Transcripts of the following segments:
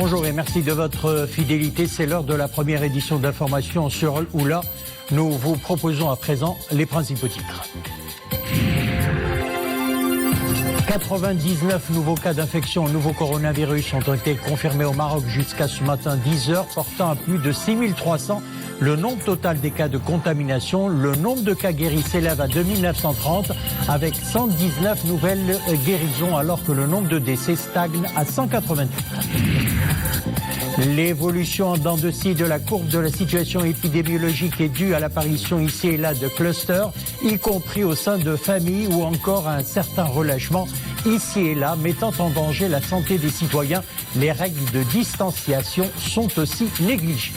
Bonjour et merci de votre fidélité. C'est l'heure de la première édition d'Information sur Oula. Nous vous proposons à présent les principaux titres. 99 nouveaux cas d'infection au nouveau coronavirus ont été confirmés au Maroc jusqu'à ce matin 10h, portant à plus de 6300 le nombre total des cas de contamination. Le nombre de cas guéris s'élève à 2930 avec 119 nouvelles guérisons alors que le nombre de décès stagne à 188. L'évolution en dents de scie de la courbe de la situation épidémiologique est due à l'apparition ici et là de clusters, y compris au sein de familles ou encore à un certain relâchement ici et là, mettant en danger la santé des citoyens. Les règles de distanciation sont aussi négligées.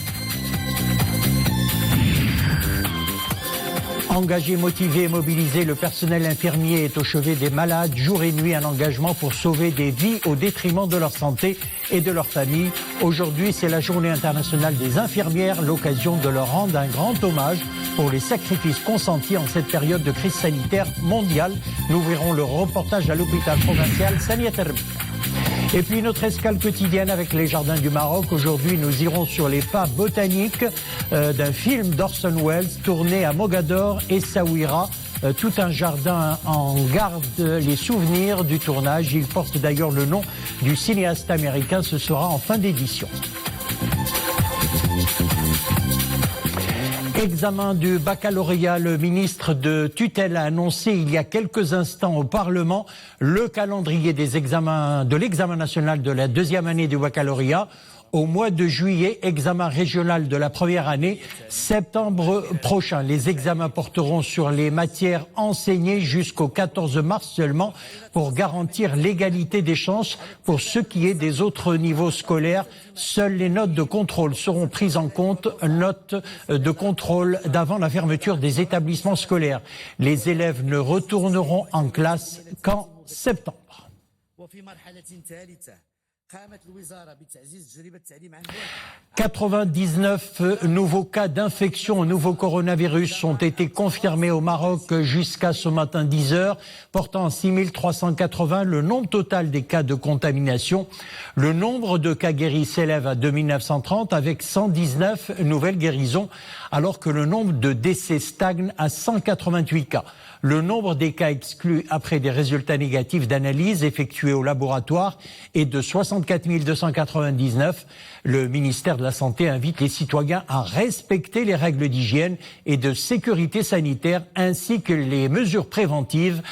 Engagé, motivé et mobilisé, le personnel infirmier est au chevet des malades, jour et nuit, un engagement pour sauver des vies au détriment de leur santé et de leur famille. Aujourd'hui, c'est la journée internationale des infirmières, l'occasion de leur rendre un grand hommage pour les sacrifices consentis en cette période de crise sanitaire mondiale. Nous verrons le reportage à l'hôpital provincial Sania Terbi. Et puis notre escale quotidienne avec les jardins du Maroc. Aujourd'hui, nous irons sur les pas botaniques d'un film d'Orson Welles tourné à Mogador et Saouira. Tout un jardin en garde les souvenirs du tournage. Il porte d'ailleurs le nom du cinéaste américain. Ce sera en fin d'édition. Examen du baccalauréat, le ministre de tutelle a annoncé il y a quelques instants au Parlement le calendrier des examens de l'examen national de la deuxième année du baccalauréat. Au mois de juillet, examen régional de la première année, septembre prochain. Les examens porteront sur les matières enseignées jusqu'au 14 mars seulement pour garantir l'égalité des chances pour ce qui est des autres niveaux scolaires. Seules les notes de contrôle seront prises en compte, notes de contrôle d'avant la fermeture des établissements scolaires. Les élèves ne retourneront en classe qu'en septembre. 99 nouveaux cas d'infection au nouveau coronavirus ont été confirmés au Maroc jusqu'à ce matin 10h, portant à 6380 le nombre total des cas de contamination. Le nombre de cas guéris s'élève à 2930 avec 119 nouvelles guérisons, alors que le nombre de décès stagne à 188 cas. Le nombre des cas exclus après des résultats négatifs d'analyse effectués au laboratoire est de 64 299. Le ministère de la Santé invite les citoyens à respecter les règles d'hygiène et de sécurité sanitaire ainsi que les mesures préventives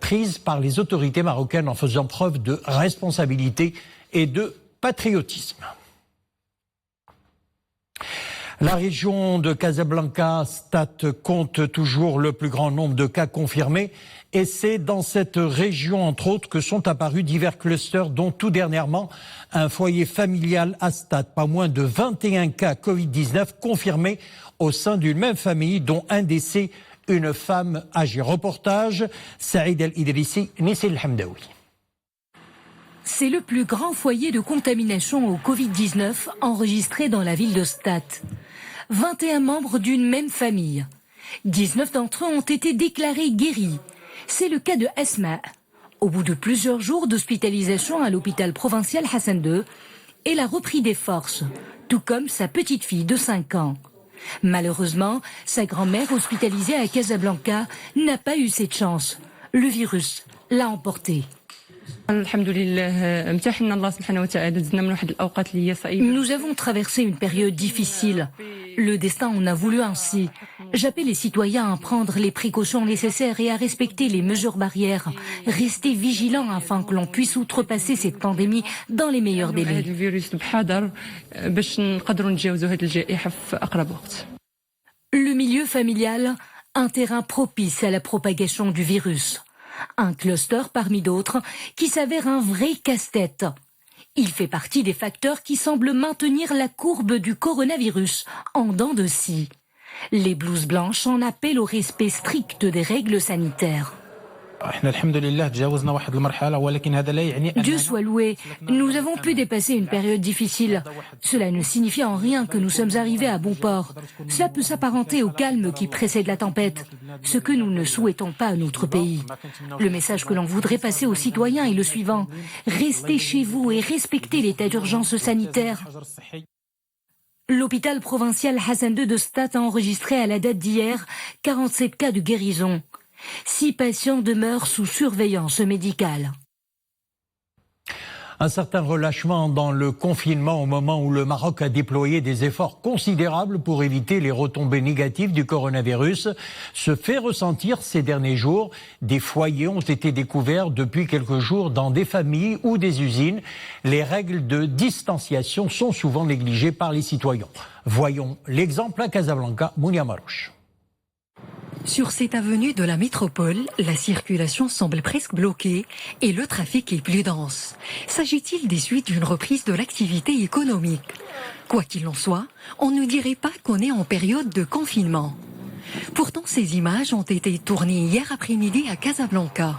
prises par les autorités marocaines en faisant preuve de responsabilité et de patriotisme. La région de Casablanca, Stat, compte toujours le plus grand nombre de cas confirmés et c'est dans cette région, entre autres, que sont apparus divers clusters, dont tout dernièrement un foyer familial à Stat. Pas moins de 21 cas Covid-19 confirmés au sein d'une même famille, dont un décès, une femme âgée. Reportage, Saïd El-Idrissi, Nissil Hamdaoui. C'est le plus grand foyer de contamination au Covid-19 enregistré dans la ville de Stat. 21 membres d'une même famille. 19 d'entre eux ont été déclarés guéris. C'est le cas de Asma. Au bout de plusieurs jours d'hospitalisation à l'hôpital provincial Hassan II, elle a repris des forces, tout comme sa petite fille de 5 ans. Malheureusement, sa grand-mère hospitalisée à Casablanca n'a pas eu cette chance. Le virus l'a emportée. Nous avons traversé une période difficile. Le destin en a voulu ainsi. J'appelle les citoyens à prendre les précautions nécessaires et à respecter les mesures barrières. Restez vigilants afin que l'on puisse outrepasser cette pandémie dans les meilleurs délais. Le milieu familial, un terrain propice à la propagation du virus. Un cluster parmi d'autres qui s'avère un vrai casse-tête. Il fait partie des facteurs qui semblent maintenir la courbe du coronavirus en dents de scie. Les blouses blanches en appellent au respect strict des règles sanitaires. Dieu soit loué, nous avons pu dépasser une période difficile. Cela ne signifie en rien que nous sommes arrivés à bon port. Cela peut s'apparenter au calme qui précède la tempête, ce que nous ne souhaitons pas à notre pays. Le message que l'on voudrait passer aux citoyens est le suivant. Restez chez vous et respectez l'état d'urgence sanitaire. L'hôpital provincial Hassan II de Stade a enregistré à la date d'hier 47 cas de guérison. 6 patients demeurent sous surveillance médicale. Un certain relâchement dans le confinement au moment où le Maroc a déployé des efforts considérables pour éviter les retombées négatives du coronavirus se fait ressentir ces derniers jours. Des foyers ont été découverts depuis quelques jours dans des familles ou des usines. Les règles de distanciation sont souvent négligées par les citoyens. Voyons l'exemple à Casablanca, Mounia Marouche. Sur cette avenue de la métropole, la circulation semble presque bloquée et le trafic est plus dense. S'agit-il des suites d'une reprise de l'activité économique? Quoi qu'il en soit, on ne dirait pas qu'on est en période de confinement. Pourtant, ces images ont été tournées hier après-midi à Casablanca.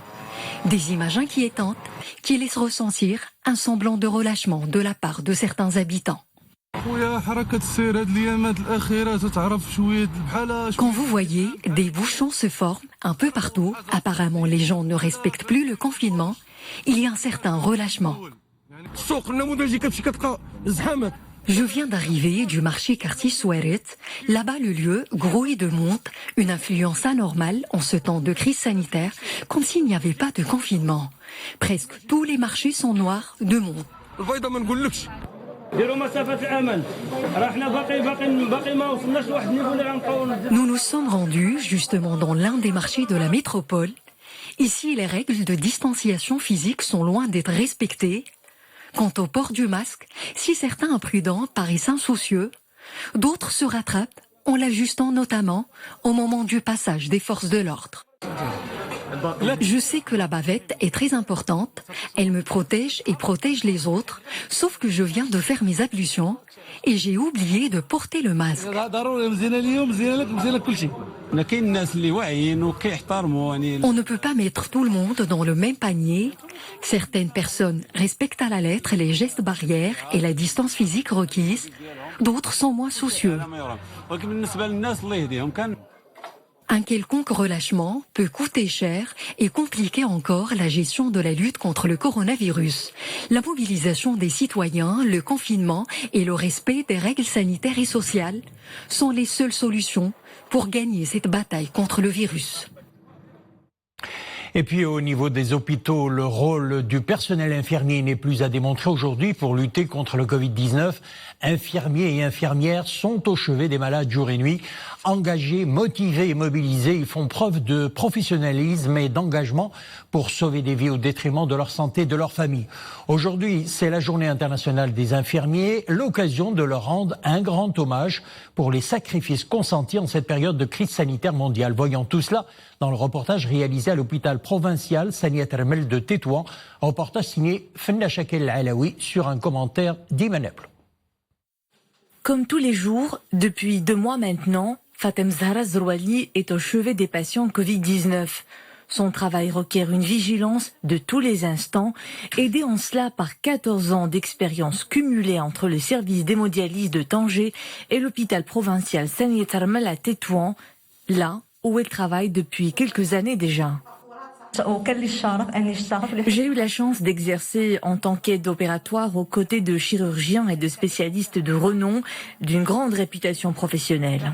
Des images inquiétantes qui laissent ressentir un semblant de relâchement de la part de certains habitants. Quand vous voyez, des bouchons se forment un peu partout, apparemment les gens ne respectent plus le confinement, il y a un certain relâchement. Je viens d'arriver du marché quartier Souaret. Là-bas, le lieu grouille de monde, une influence anormale en ce temps de crise sanitaire, comme s'il n'y avait pas de confinement. Presque tous les marchés sont noirs de monde. Nous nous sommes rendus justement dans l'un des marchés de la métropole. Ici, les règles de distanciation physique sont loin d'être respectées. Quant au port du masque, si certains imprudents paraissent insoucieux, d'autres se rattrapent en l'ajustant notamment au moment du passage des forces de l'ordre. Je sais que la bavette est très importante, elle me protège et protège les autres, sauf que je viens de faire mes ablutions et j'ai oublié de porter le masque. On ne peut pas mettre tout le monde dans le même panier. Certaines personnes respectent à la lettre les gestes barrières et la distance physique requise, d'autres sont moins soucieux. Un quelconque relâchement peut coûter cher et compliquer encore la gestion de la lutte contre le coronavirus. La mobilisation des citoyens, le confinement et le respect des règles sanitaires et sociales sont les seules solutions pour gagner cette bataille contre le virus. Et puis au niveau des hôpitaux, le rôle du personnel infirmier n'est plus à démontrer aujourd'hui pour lutter contre le Covid-19. Infirmiers et infirmières sont au chevet des malades jour et nuit. Engagés, motivés et mobilisés, ils font preuve de professionnalisme et d'engagement pour sauver des vies au détriment de leur santé et de leur famille. Aujourd'hui, c'est la journée internationale des infirmiers, l'occasion de leur rendre un grand hommage pour les sacrifices consentis en cette période de crise sanitaire mondiale. Voyons tout cela dans le reportage réalisé à l'hôpital provincial Sania Termel de Tétouan, reportage signé Fenna Chakel Alaoui sur un commentaire d'Imaneplo. Comme tous les jours, depuis 2 mois maintenant, Fatem Zahra Zrouali est au chevet des patients Covid-19. Son travail requiert une vigilance de tous les instants, aidé en cela par 14 ans d'expérience cumulée entre le service d'hémodialyse de Tanger et l'hôpital provincial Sania Termel à Tétouan, là où elle travaille depuis quelques années déjà. J'ai eu la chance d'exercer en tant qu'aide opératoire aux côtés de chirurgiens et de spécialistes de renom d'une grande réputation professionnelle.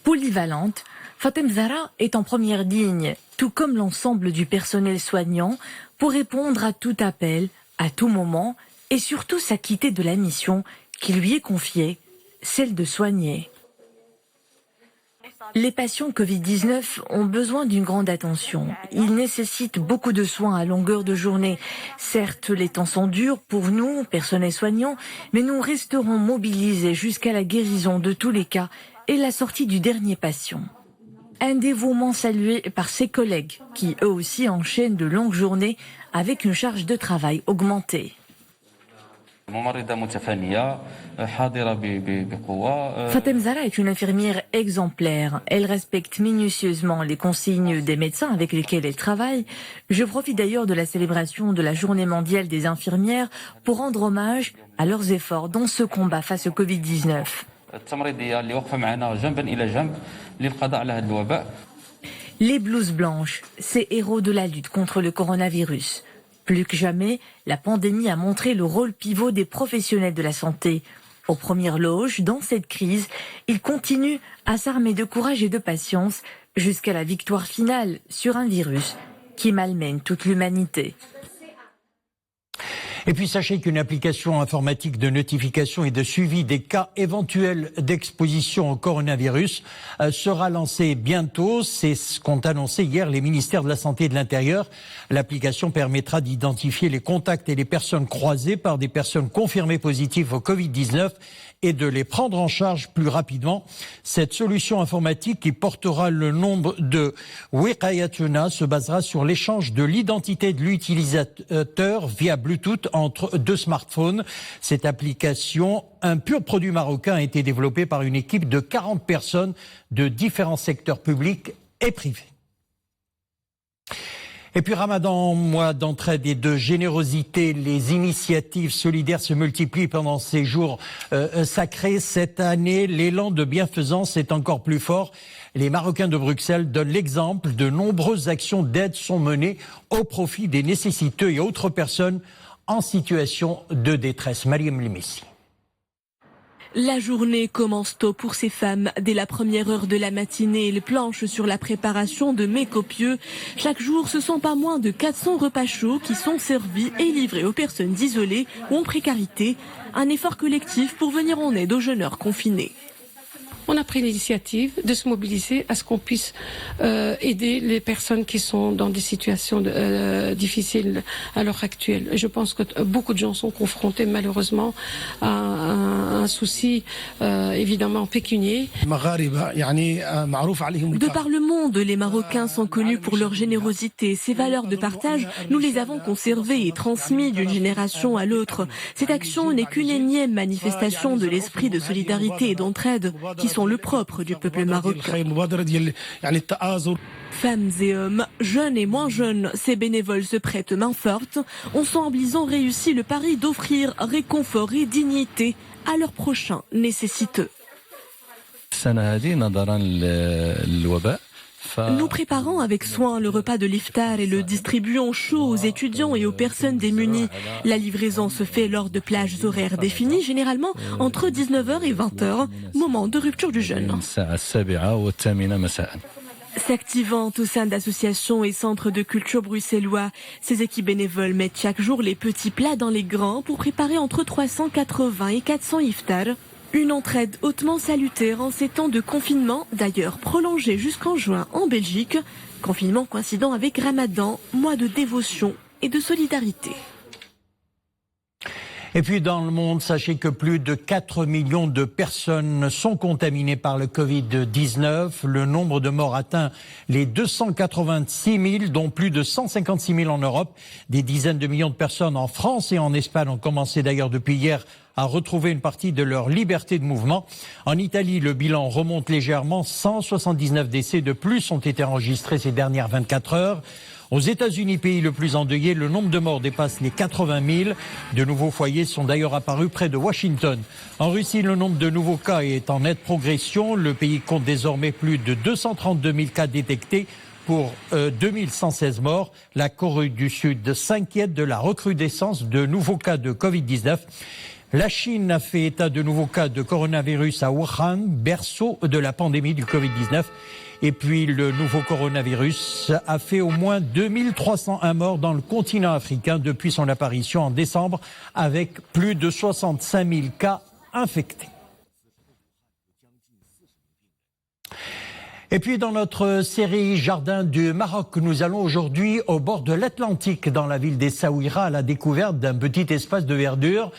Polyvalente, Fatem Zahra est en première ligne, tout comme l'ensemble du personnel soignant, pour répondre à tout appel, à tout moment, et surtout s'acquitter de la mission qui lui est confiée, celle de soigner. Les patients Covid-19 ont besoin d'une grande attention. Ils nécessitent beaucoup de soins à longueur de journée. Certes, les temps sont durs pour nous, personnel soignant, mais nous resterons mobilisés jusqu'à la guérison de tous les cas et la sortie du dernier patient. Un dévouement salué par ses collègues qui, eux aussi, enchaînent de longues journées avec une charge de travail augmentée. Fatem Zahra est une infirmière exemplaire. Elle respecte minutieusement les consignes des médecins avec lesquels elle travaille. Je profite d'ailleurs de la célébration de la Journée mondiale des infirmières pour rendre hommage à leurs efforts dans ce combat face au Covid-19. Les blouses blanches, ces héros de la lutte contre le coronavirus. Plus que jamais, la pandémie a montré le rôle pivot des professionnels de la santé. Aux premières loges, dans cette crise, ils continuent à s'armer de courage et de patience jusqu'à la victoire finale sur un virus qui malmène toute l'humanité. Et puis sachez qu'une application informatique de notification et de suivi des cas éventuels d'exposition au coronavirus sera lancée bientôt. C'est ce qu'ont annoncé hier les ministères de la Santé et de l'Intérieur. L'application permettra d'identifier les contacts et les personnes croisées par des personnes confirmées positives au Covid-19 et de les prendre en charge plus rapidement. Cette solution informatique qui portera le nom de Wiqayatuna se basera sur l'échange de l'identité de l'utilisateur via Bluetooth entre deux smartphones. Cette application, un pur produit marocain, a été développée par une équipe de 40 personnes de différents secteurs publics et privés. Et puis Ramadan, mois d'entraide et de générosité, les initiatives solidaires se multiplient pendant ces jours sacrés. Cette année, l'élan de bienfaisance est encore plus fort. Les Marocains de Bruxelles donnent l'exemple. De nombreuses actions d'aide sont menées au profit des nécessiteux et autres personnes en situation de détresse. Mariam Limessi. La journée commence tôt pour ces femmes. Dès la première heure de la matinée, elles planchent sur la préparation de mets copieux. Chaque jour, ce sont pas moins de 400 repas chauds qui sont servis et livrés aux personnes isolées ou en précarité. Un effort collectif pour venir en aide aux jeûneurs confinés. On a pris l'initiative de se mobiliser à ce qu'on puisse aider les personnes qui sont dans des situations difficiles à l'heure actuelle. Je pense que beaucoup de gens sont confrontés malheureusement à un souci évidemment pécunier. De par le monde, les Marocains sont connus pour leur générosité. Ces valeurs de partage, nous les avons conservées et transmises d'une génération à l'autre. Cette action n'est qu'une énième manifestation de l'esprit de solidarité et d'entraide qui sont le propre du peuple marocain. Femmes et hommes, jeunes et moins jeunes, ces bénévoles se prêtent main forte. Ensemble, ils ont réussi le pari d'offrir réconfort et dignité à leurs prochains nécessiteux. Nous préparons avec soin le repas de l'iftar et le distribuons chaud aux étudiants et aux personnes démunies. La livraison se fait lors de plages horaires définies, généralement entre 19h et 20h, moment de rupture du jeûne. S'activant au sein d'associations et centres de culture bruxellois, ces équipes bénévoles mettent chaque jour les petits plats dans les grands pour préparer entre 380 et 400 iftars. Une entraide hautement salutaire en ces temps de confinement, d'ailleurs prolongé jusqu'en juin en Belgique, confinement coïncidant avec Ramadan, mois de dévotion et de solidarité. Et puis dans le monde, sachez que plus de 4 millions de personnes sont contaminées par le Covid-19. Le nombre de morts atteint les 286 000, dont plus de 156 000 en Europe. Des dizaines de millions de personnes en France et en Espagne ont commencé d'ailleurs depuis hier à retrouver une partie de leur liberté de mouvement. En Italie, le bilan remonte légèrement. 179 décès de plus ont été enregistrés ces dernières 24 heures. Aux États-Unis, pays le plus endeuillé, le nombre de morts dépasse les 80 000. De nouveaux foyers sont d'ailleurs apparus près de Washington. En Russie, le nombre de nouveaux cas est en nette progression. Le pays compte désormais plus de 232 000 cas détectés pour 2116 morts. La Corée du Sud s'inquiète de la recrudescence de nouveaux cas de Covid-19. La Chine a fait état de nouveaux cas de coronavirus à Wuhan, berceau de la pandémie du Covid-19. Et puis le nouveau coronavirus a fait au moins 2301 morts dans le continent africain depuis son apparition en décembre, avec plus de 65 000 cas infectés. Et puis dans notre série Jardin du Maroc, nous allons aujourd'hui au bord de l'Atlantique, dans la ville d'Essaouira, à la découverte d'un petit espace de verdure,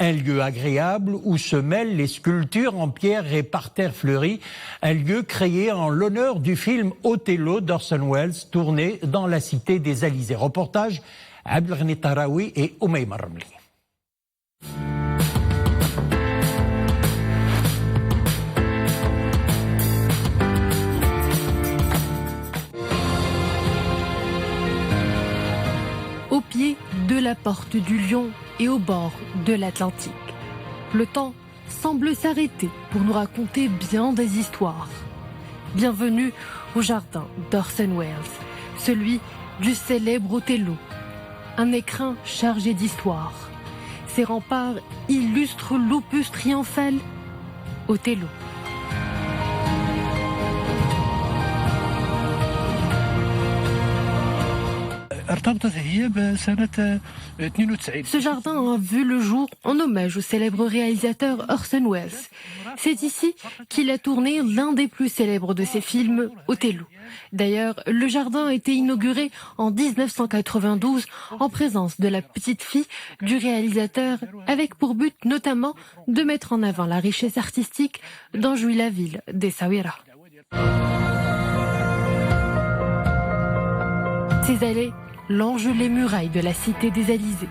un lieu agréable où se mêlent les sculptures en pierre et parterres fleuris, un lieu créé en l'honneur du film Othello d'Orson Welles, tourné dans la cité des Alizés. Reportage Abdelghani Taraoui et Oumaima Ramli. la Porte du Lion et au bord de l'Atlantique. Le temps semble s'arrêter pour nous raconter bien des histoires. Bienvenue au jardin d'Orson Welles, celui du célèbre Othello. Un écrin chargé d'histoire. Ses remparts illustrent l'opus triomphal Othello. Ce jardin a vu le jour en hommage au célèbre réalisateur Orson Welles. C'est ici qu'il a tourné l'un des plus célèbres de ses films, Othello. D'ailleurs, le jardin a été inauguré en 1992 en présence de la petite fille du réalisateur, avec pour but notamment de mettre en avant la richesse artistique dont jouit la ville d'Essaouira. Ces allées longent les murailles de la cité des Alizés.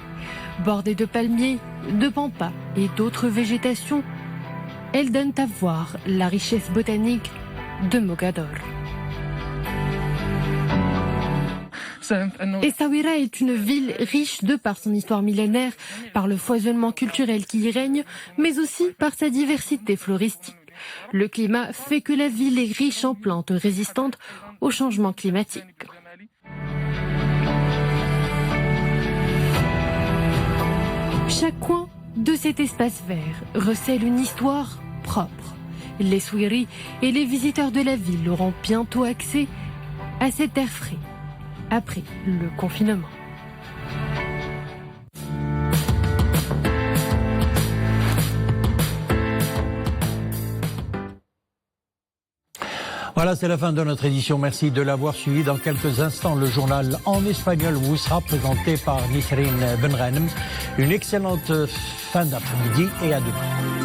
Bordées de palmiers, de pampas et d'autres végétations, elles donnent à voir la richesse botanique de Mogador. Essaouira est une ville riche de par son histoire millénaire, par le foisonnement culturel qui y règne, mais aussi par sa diversité floristique. Le climat fait que la ville est riche en plantes résistantes au changement climatique. Chaque coin de cet espace vert recèle une histoire propre. Les Souiri et les visiteurs de la ville auront bientôt accès à cet air frais après le confinement. Voilà, c'est la fin de notre édition. Merci de l'avoir suivi. Dans quelques instants, le journal en espagnol vous sera présenté par Nisrine Benranem. Une excellente fin d'après-midi et à demain.